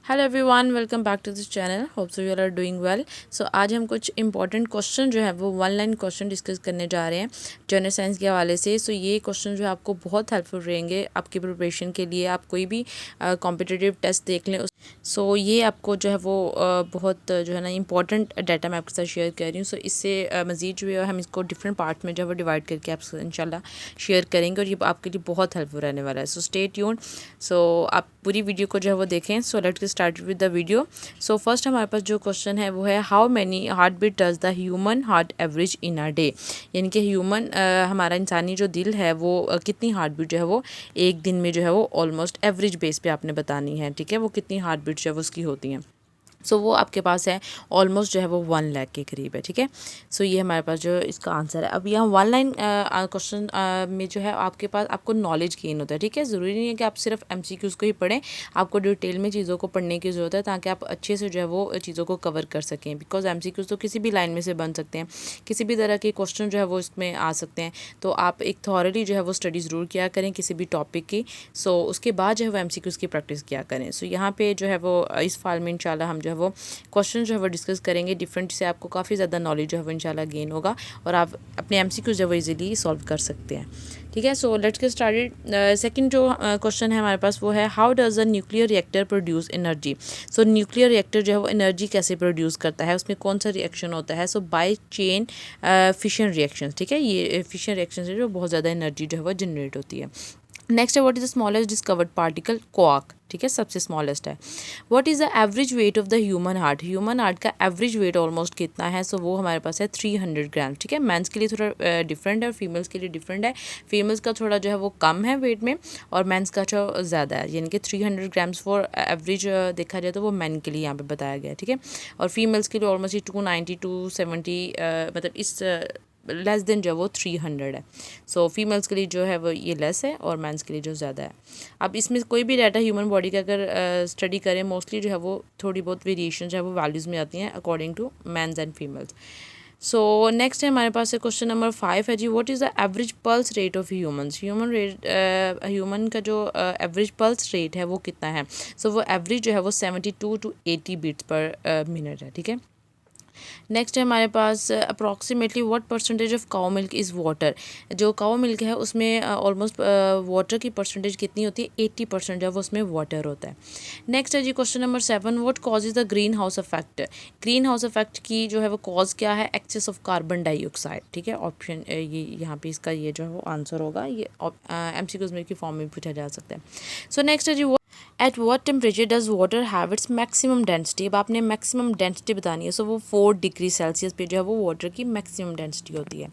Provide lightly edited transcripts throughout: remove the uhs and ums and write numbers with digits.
Hello everyone, welcome back to this channel. Hope so you are doing well. So आज हम कुछ important question जो है वो वन लाइन क्वेश्चन डिस्कस करने जा रहे हैं जनरल साइंस के हवाले से। सो ये क्वेश्चन जो है आपको बहुत हेल्पफुल रहेंगे आपकी प्रिपरेशन के लिए। आप कोई भी कॉम्पिटिटिव टेस्ट देख लें। सो ये आपको जो है वो बहुत जो है ना इंपॉर्टेंट डाटा मैं आपके साथ शेयर कर रही हूँ। सो इससे मज़ीद जो है हम इसको डिफरेंट पार्ट में जो है वो डिवाइड करके आपसे इंशाल्लाह शेयर करेंगे और ये आपके लिए बहुत हेल्पफुल रहने वाला है। So stay tuned. सो आप पूरी वीडियो को जो है वो देखें। So let's get start with the video. So first हमारे पास जो क्वेश्चन है वो है how many heart beat does the human heart average in a day. यानी कि ह्यूमन हमारा इंसानी जो दिल है वो कितनी हार्ट बीट जो है वो एक दिन में जो है वो ऑलमोस्ट एवरेज बेस पे आपने बतानी है। ठीक है, वो कितनी हार्ट बीट जो है वो उसकी होती हैं। सो वो आपके पास है ऑलमोस्ट जो है वो 1 लाख के करीब है। ठीक है, सो ये हमारे पास जो इसका आंसर है। अब यहाँ वन लाइन क्वेश्चन में जो है आपके पास आपको नॉलेज गेन होता है। ठीक है, ज़रूरी नहीं है कि आप सिर्फ एमसीक्यूज़ को ही पढ़ें, आपको डिटेल में चीज़ों को पढ़ने की ज़रूरत है ताकि आप अच्छे से जो है वो चीज़ों को कवर कर सकें। बिकॉज एमसीक्यूज़ तो किसी भी लाइन में से बन सकते हैं, किसी भी तरह के क्वेश्चन जो है वो इसमें आ सकते हैं। तो आप एक थॉरली जो है वो स्टडी ज़रूर किया करें किसी भी टॉपिक की। सो उसके बाद जो है वो एमसीक्यूज़ की प्रैक्टिस किया करें। सो यहाँ पे जो है वो इस फाइल में इंशाल्लाह हम जो है वो क्वेश्चन जो है वो डिस्कस करेंगे डिफरेंट, से आपको काफ़ी ज़्यादा नॉलेज जो है वो इंशाल्लाह गेन होगा और आप अपने एमसीक्यू जो है वो इजीली सॉल्व कर सकते हैं। ठीक है, सो लेट्स गेट स्टार्टेड। सेकंड जो क्वेश्चन है हमारे पास वो है how does a nuclear reactor produce energy. So nuclear reactor जो है वो एनर्जी कैसे प्रोड्यूस करता है, उसमें कौन सा रिएक्शन होता है। सो बाय चेन फिशन रिएक्शन। ठीक है, ये फिशन रिएक्शन से जो बहुत ज़्यादा एनर्जी जो है वो जनरेट होती है। नेक्स्ट है what is the smallest discovered particle, quark. ठीक है, सबसे स्मॉलेस्ट है। What is the average weight of the human heart. Human heart का एवरेज वेट ऑलमोस्ट कितना है। सो वो हमारे पास है 300 ग्राम। ठीक है, मेंस के लिए थोड़ा डिफरेंट है और फीमेल्स के लिए डिफरेंट है। फीमेल्स का थोड़ा जो है वो कम है वेट में और मेंस का जो ज़्यादा है, यानी कि 300 ग्राम्स फॉर एवरेज देखा जाए तो वो मेन के लिए यहाँ पे बताया गया है। ठीक है, और फीमेल्स के लिए ऑलमोस्ट 290 टू 70 मतलब इस लेस देन जो है वो 300 है। सो फीमेल्स के लिए जो है वो ये लेस है और मेंस के लिए जो ज़्यादा है। अब इसमें कोई भी डाटा ह्यूमन बॉडी का अगर स्टडी करें मोस्टली जो है वो थोड़ी बहुत वेरिएशन जो है वो वैल्यूज़ में आती हैं according to mens and females. So next है हमारे पास क्वेश्चन नंबर 5 है जी what is the average pulse rate of humans. Human का जो एवरेज पल्स रेट है वो कितना है। सो वो एवरेज जो है वो 72 टू 80 बीट्स पर मिनट है। ठीक है, नेक्स्ट है हमारे पास approximately what percentage of cow milk is water. जो काउ मिल्क है उसमें ऑलमोस्ट वाटर की परसेंटेज कितनी होती है, 80% जो है वो उसमें वाटर होता है। नेक्स्ट है जी question number 7 what cause the green house effect. Green house effect की जो है वो कॉज क्या है, एक्सेस ऑफ कार्बन डाइऑक्साइड। ठीक है, ऑप्शन ये यहाँ पे इसका ये जो है वो आंसर होगा। ये एमसीक्यूज में की फॉर्म में पूछा जा सकता है। सो नेक्स्ट है जी at what temperature does water have its maximum density. अब आपने मैक्सिमम डेंसिटी बतानी है। सो वो 4 डिग्री सेल्सियस पे जो है वो वाटर की मैक्सिमम डेंसिटी होती है।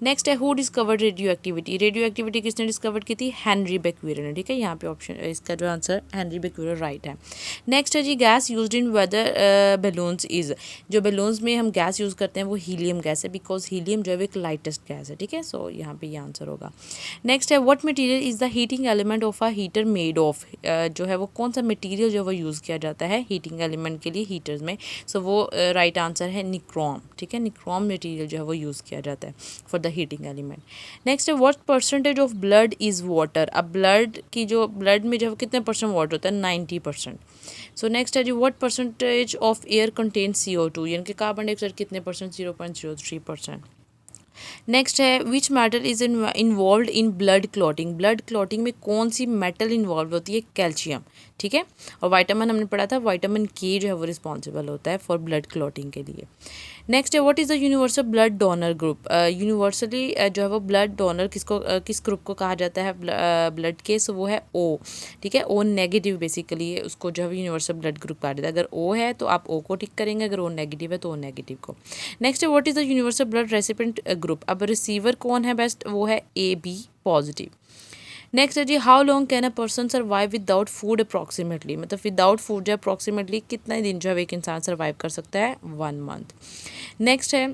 नेक्स्ट है who discovered radio activity. Radio activity किसने डिस्कवर की थी, हेनरी बेक्वेयर ने। ठीक है, यहाँ पे ऑप्शन इसका जो आंसर हेनरी बेक्वेयर राइट है। नेक्स्ट है जी gas used in weather balloons is. जो बैलून्स में हम गैस यूज़ करते हैं वो हीलियम गैस है, बिकॉज हीलियम जो है एक लाइटेस्ट गैस है। ठीक है, सो यहाँ पे ये आंसर होगा। नेक्स्ट है what material is the heating element of a heater made of. जो है वो कौन सा मटेरियल जो वो यूज़ किया जाता है हीटिंग एलिमेंट के लिए हीटर्स में। सो वो राइट आंसर है निक्रोम। ठीक है, निक्रोम मटेरियल जो है वो यूज़ किया जाता है for the heating element. Next है what percentage of blood is water. अब ब्लड में जो है कितने परसेंट वाटर होता है, 90%। सो नेक्स्ट है जी what percentage of air contain CO2, यानी कि कार्बन डाइऑक्साइड कितने परसेंट, 0.03%। नेक्स्ट है which metal is involve in blood clotting. Blood clotting में कौन सी मेटल इन्वॉल्व होती है, कैल्शियम। ठीक है, और वाइटामिन हमने पढ़ा था विटामिन के जो है वो रिस्पॉन्सिबल होता है फॉर ब्लड क्लॉटिंग के लिए। नेक्स्ट है what is the universal blood donor group. Universally जो है वो ब्लड डोनर किस ग्रुप को कहा जाता है ब्लड के। सो वो है O। ठीक है, O नेगेटिव बेसिकली उसको जो है यूनिवर्सल ब्लड ग्रुप कहा जाता है। अगर O है तो आप O को टिक करेंगे, अगर O नेगेटिव है तो O नेगेटिव को। नेक्स्ट है what is the universal blood recipient group. अब रिसीवर कौन है बेस्ट, वो है AB पॉजिटिव। नेक्स्ट है जी how long can a person survive without food approximately. मतलब विदाउट फूड जो अप्रॉक्सीमेटली कितने दिन जो है एक इंसान सर्वाइव कर सकता है, 1 मंथ। नेक्स्ट है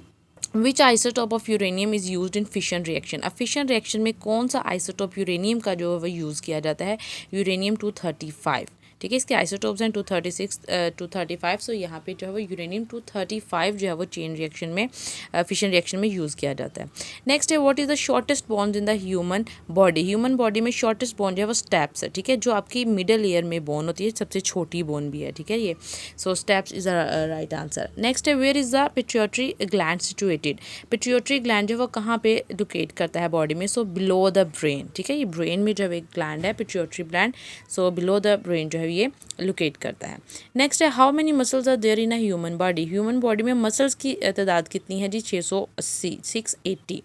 which isotope of uranium is use in fission reaction. अब फिशन रिएक्शन में कौन सा आइसोटॉप यूरेनियम का जो है वो यूज़ किया जाता है, यूरेनियम 235। ठीक है। इसके आइसोटोप्स हैं 236 235। सो यहाँ पे जो है वो यूरेनियम 235 जो है वो चेन रिएक्शन में फिशन रिएक्शन में यूज़ किया जाता है। नेक्स्ट है what is the shortest bond in the human body. Human body में शॉर्टेस्ट बॉन्ड जो है वो स्टेप्स है, ठीक है, जो आपकी मिडल ईयर में बोन होती है, सबसे छोटी बोन भी है, ठीक है ये। So steps is a right answer. Next है where is the pituitary gland situated. Pituitary gland जो वो कहाँ पे लोकेट करता है बॉडी में, सो बिलो द ब्रेन, ठीक है, ये ब्रेन में जो एक ग्लैंड है pituitary gland, so below the brain जो है ये लोकेट करता है। नेक्स्ट है how many muscles are there in a human body. Human body में मसल्स की तादाद कितनी है जी, 680 680।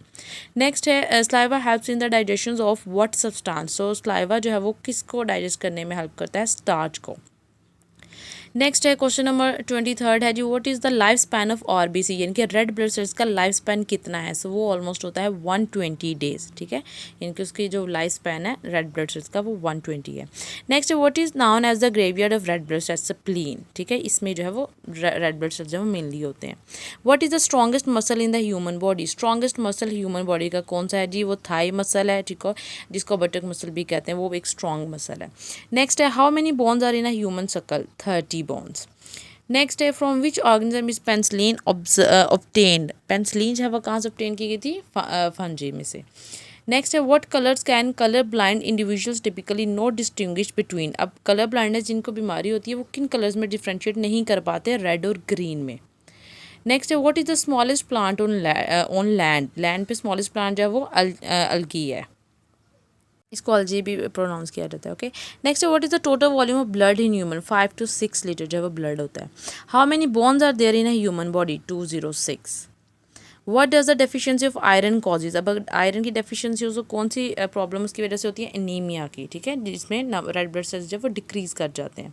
नेक्स्ट है saliva helps in the digestion of what substance. So saliva जो है वो किसको डाइजेस्ट करने में हेल्प करता है, स्टार्च को। नेक्स्ट है क्वेश्चन नंबर 23 है जी what is the life span of RBC, यानी कि रेड ब्लड सेल्स का लाइफ स्पैन कितना है। सो वो ऑलमोस्ट होता है 120 डेज, ठीक है, यानी कि उसकी जो लाइफ स्पैन है रेड ब्लड सेल्स का वो 120 है। नेक्स्ट है what is known as the graveyard of red blood cells, spleen, ठीक है, इसमें जो है वो रेड ब्लड सेल्स जो है मेनली होते हैं। What is the strongest muscle in the human body. Strongest muscle human body का कौन सा है जी, वो थाई मसल है, ठीक है, जिसको बटक मसल भी कहते हैं, वो एक स्ट्रॉन्ग मसल है। नेक्स्ट है how many bones are in a human skull, 30 bones. Next है from which organism is penicillin obtained. Penicillin जो है वो कहाँ से ऑब्टेन की गई थी, फंजी में से। नेक्स्ट है what colours can colour blind individuals typically not distinguish between. अब कलर ब्लाइंडनेस जिनको बीमारी होती है वो किन कलर्स में डिफ्रेंशिएट नहीं कर पाते, रेड और ग्रीन में। नेक्स्ट है what is the smallest plant on land. Land पे स्मॉलेस्ट प्लांट जो है वो अलगी है, इसको अलजी भी प्रोनाउंस किया जाता है। Okay, next what is the total volume of blood in human, 5 to 6 litre जो है वो ब्लड होता है। How many bones are there in a human body, 206। What does the deficiency of iron causes. अब अगर आयरन की deficiency हो तो कौन सी प्रॉब्लम उसकी वजह से होती है, एनीमिया की, ठीक है, जिसमें रेड ब्लड सेल्स जो है वो डिक्रीज कर जाते हैं।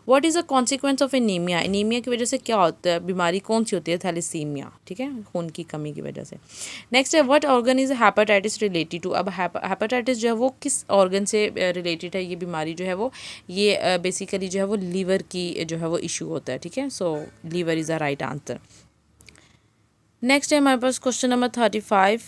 What is the consequence of anaemia. Anaemia की वजह से क्या होता है, बीमारी कौन सी होती है, थैलेसीमिया, ठीक है, खून की कमी की वजह से। नेक्स्ट है what organ is hepatitis related to. अब हेपेटाइटिस जो है वो किस ऑर्गन से रिलेटेड है, ये बीमारी जो है वो ये बेसिकली जो है वो लीवर की जो है वो इशू होता है, ठीक है, so liver is the right answer. Next है हमारे पास क्वेश्चन नंबर 35,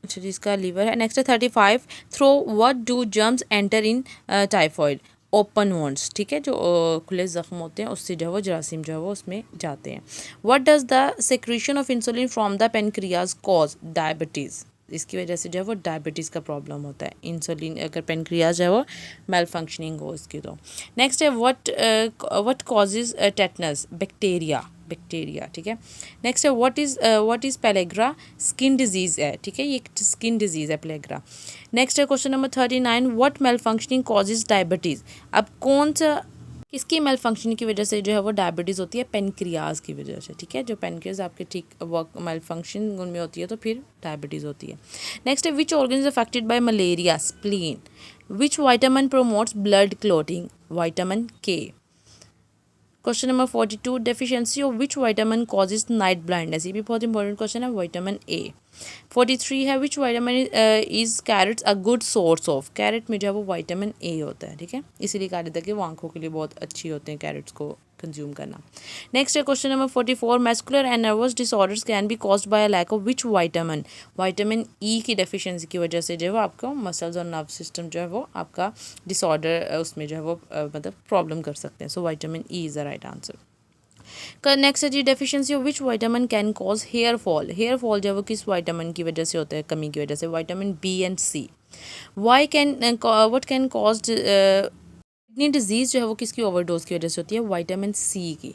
अच्छा जिसका लीवर है। नेक्स्ट है 35 through what do germs enter in typhoid, open wounds, ठीक है, जो खुले ज़ख्म होते हैं उससे जो है वो जरासीम जो है वो उसमें जाते हैं। What does the secretion of insulin from the pancreas cause, diabetes, इसकी वजह से जो है वो डायबिटीज़ का प्रॉब्लम होता है, इंसुलिन अगर पेनक्रियाज जो है वो मेल फंक्शनिंग हो इसकी तो। नेक्स्ट है what causes tetanus, bacteria, bacteria, ठीक है। नेक्स्ट है what is pellagra, skin disease है, ठीक है, ये स्किन डिजीज़ है पेलेग्रा। नेक्स्ट है question number 39 what malfunctioning causes diabetes. अब कौन सा किसकी मेल फंक्शनिंग की वजह से जो है वो डायबिटीज़ होती है, पेनक्रियाज की वजह से, ठीक है, जो पेनक्रियाज आपके ठीक वर्क मेल फंक्शन उनमें होती है तो फिर डायबिटीज़ होती है। नेक्स्ट है which organ is affected by malaria, spleen. Which vitamin promotes blood clotting, vitamin K. Question number 42 deficiency of which vitamin causes night blindness, ये भी बहुत इंपॉर्टेंट क्वेश्चन है, विटामिन ए। 43 है which vitamin is carrots a good source of. Carrot में जो है वो vitamin A होता है, ठीक है, इसीलिए कहा जाता है कि वो आंखों के लिए बहुत अच्छी होते हैं कैरेट्स को कंज्यूम करना। नेक्स्ट है question number 44 muscular and nervous disorders can be caused by a lack of which vitamin. Vitamin E की डेफिशिएंसी की वजह से जो है वो आपका मसल्स और नर्व सिस्टम जो है वो आपका डिसऑर्डर उसमें जो है वो मतलब प्रॉब्लम कर सकते हैं, so vitamin E is the right answer. Next है जी deficiency of which vitamin can cause hair fall. Hair fall जो है वो किस विटामिन की वजह से होता है, कमी की वजह से, vitamin B and C. What can cause kidney disease जो है वो किसकी ओवरडोज की वजह से होती है, विटामिन सी की।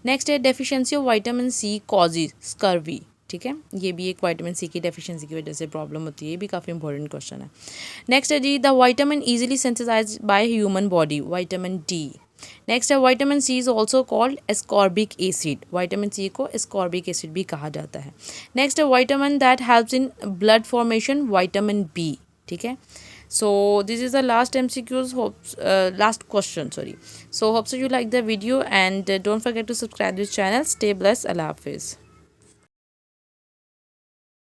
नेक्स्ट है deficiency of vitamin C causes scurvy, ठीक है, ये भी एक विटामिन सी की डेफिशिएंसी की वजह से प्रॉब्लम होती है, ये भी काफ़ी इंपॉर्टेंट क्वेश्चन है। नेक्स्ट है जी the vitamin easily synthesized by human body, vitamin D. Next है vitamin C is also called ascorbic acid, vitamin C को एस्कॉर्बिक एसिड भी कहा जाता है। नेक्स्ट है vitamin that helps in blood formation, vitamin B, ठीक है। So this is the last MCQs, last question, sorry. So hope so you like the video and don't forget to subscribe this channel. Stay blessed. Allah Hafiz.